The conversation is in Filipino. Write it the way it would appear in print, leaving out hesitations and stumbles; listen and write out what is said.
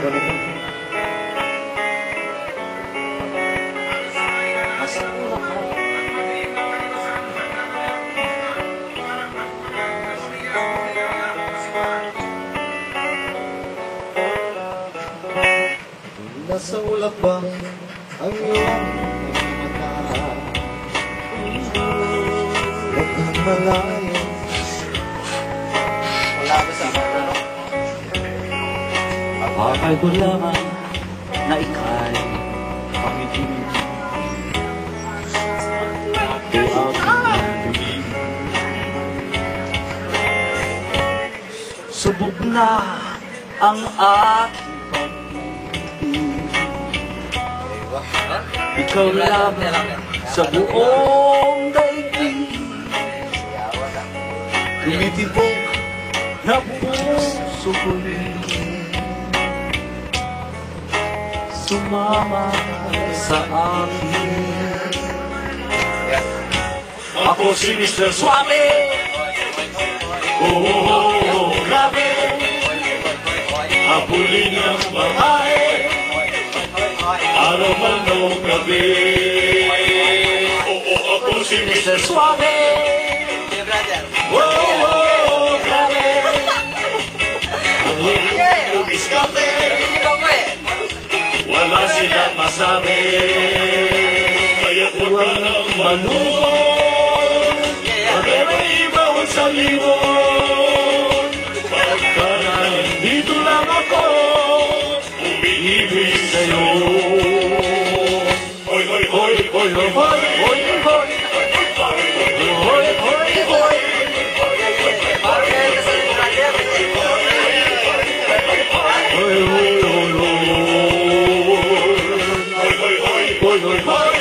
ko nito. Nasa ulap ba ang iyong mata? Huwag kang malayo. Wala ba sa mata, no? Akay ko lamang na ika'y pangibig. Ito ang pangibig. Subok na ang aking ikaw lang sa buong daigdig. Tumitibok na puso ko'y sumama sa akin. Ako si Mr. Suave. Oh, grabe. Habulin ang babae, araw man o gabi. Oo, ako si Mr. Suave. Oo, grabe. Ang lubis kape, wala silang masabi. Kaya huwag ka nang manunod, pag-ibang ibawon sa limon. Pagka nandito lang ako, umiibig sa'yo. Hoy, hoy, hoy, hoy, hoy, hoy, hoy, hoy, hoy, hoy, hoy. Hoy, hoy, hoy, hoy, hoy, hoy, hoy, hoy.